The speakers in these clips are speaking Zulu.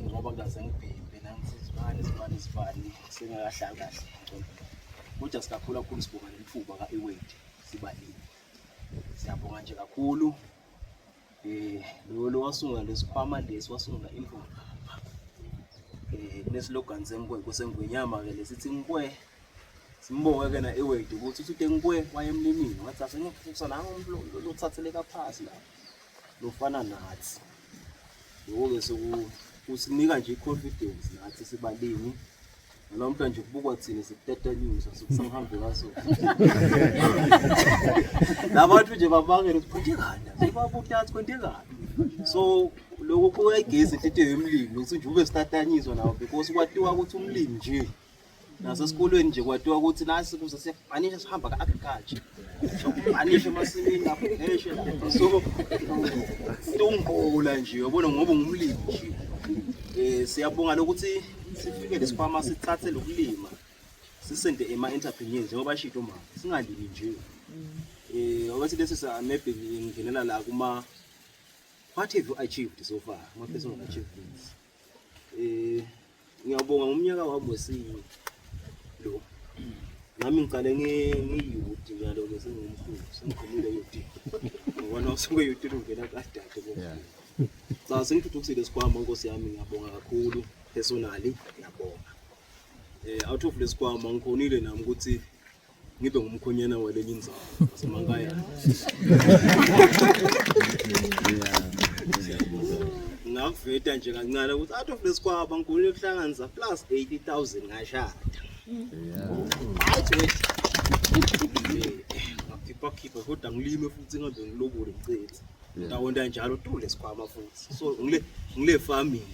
ngoba ngaze ngibhimbe nansi isibani singakahlali kahle kodwa sikakhulu kakhulu sibonga ithuba ka-Ewade sibalile siyabonga nje kakhulu lo wasungula lesikhwama lesi wasungula info kunesilogani senkwe kusengwenyama ke lesithi inkwe simbonge ke na Ewade ukuthi uthi enkwe wayemlimini wathi asengifisa la umuntu lothatheleka phansi la lofana nathi yoko ke usinika nje confidence nathi sibalimi nalo mntwana nje kubukwa thina sikutetanyusa sokusamhambe kaso labantu nje babangela ukuthi kanjani sebabutatha kwente kabi so lokho kuyayigeza into yemlimi ukuthi nje ube sitatanyiswa nawo because kwatiwa ukuthi umlimi nje naso esikolweni nje kwatiwa ukuthi nasi kuze siyafanisha sihamba ka-agriculture sokufanisha emasimini lapho ngeshe lapho so tongola nje yabona ngoba ngumlimi nje siyabonga lokuthi sifike lesikhwama sithathe lokulima sisende ema-entrepreneurs njengoba shito mama singalimi nje obathi lesi maybe ngingenela la kuma what have you achieved so far ama-personal achievements ngiyabonga ngomnyaka wami wesine lo nami ngiqale ngiyouth ngalo ke sengumkhulu sengikhulile youth ngoba usuke youth ungena kadade ngoba cha sengithuthukisile lesikhwama Nkosi yami ngiyabonga kakhulu personally ngiyabonga out of lesikhwama ngikhonile nami ukuthi ngibe ngumkhonyana walenye inzalo waseMankaya ngaveta nje kancane ukuthi out of lesikhwama ngikhonile ukuhlanganisa plus 80,000 ngashada ngakhipha kodwa ngilime futhi ngabe ngilobule ngicethe ndawonda njalo through lesikhwama futhi so ngile farming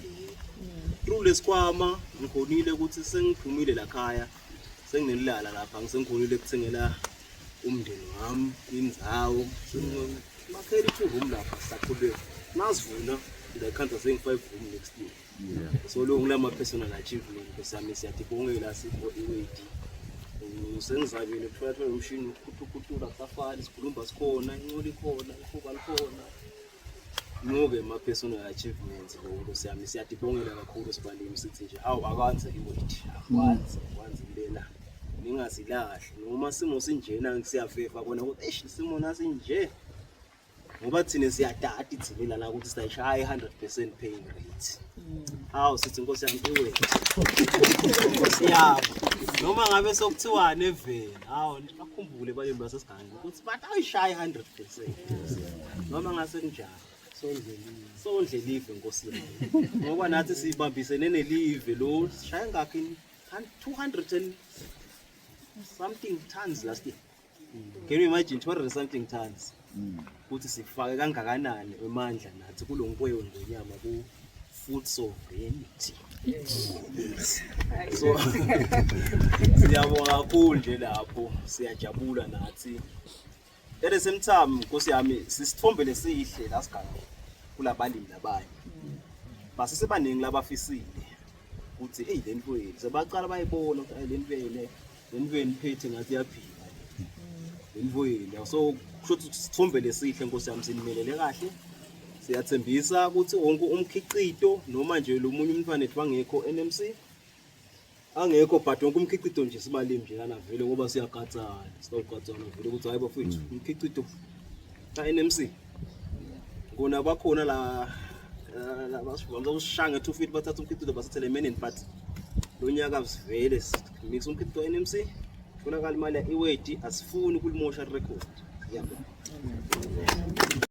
through lesikhwama ngikhonile ukuthi sengiphumile la khaya senginelala lapha ngisengikhonile ukuthengela umndeni wami indzawo makheli room lapha saqhubeka nasivuna ngikhanza sengi 5 room next year so lo ngilama personal achievement besami siyadibongela sipho Ewade sengizabile ukuthatha umshini ukukhuthula safari sikhulumba sikhona incoli khona ikhuba likhona ngoke ma personal achievements lo siyami siyadibongela kakhulu sibalimi sithi nje hawu akwanze Ewade akwanze impela ningasilahle noma simo sinjena ngisiyafefa bona ukuthi isimo nasinje ngoba thina siyadada ithini la ukuthi sayishaya 100% paying rate hawu sithi Nkosi yami Ewade Nkosi yami noma ngabe sokuthiwane evela hawu bakhumbule balimi basesiganga ukuthi bathi ayishaya 100% noma ngase kunjalo sondlelive Nkosi yami ngoba nathi sibambisene nelive lo shaya ngakho 200 and something tons last year can you imagine 200 something tons ukuthi sifake kangakanani emandla nathi kulonkweyo ngonyama ku food sovereignty so siyabonga kakhulu nje lapho siyajabula nathi at the same time Nkosi yami sisithombe lesihle la siganga kulabalimi labanye base sebaningi labafisile ukuthi hey le nto yethu sebaqala bayibona ukuthi le nto yele le nto yeniphethe ngathi yaphila le nto yele so kusho ukuthi sithombe lesihle Nkosi yami sinimelele kahle siyathembisa ukuthi wonke umkhiqido noma nje lo munye umntwana ethu bangekho NMC angekho but wonke umkhiqido nje sibalimi nje lana vele ngoba siyagatsana sawugatsana vele ukuthi hayi bafethu umkhiqido ka NMC ngona bakhona la basivamza usishanga 2 feet bathatha umkhiqido basithele men but lo nyaka sivele mix umkhiqido NMC funakala imali ya Ewade asifuni ukulimosha record yabo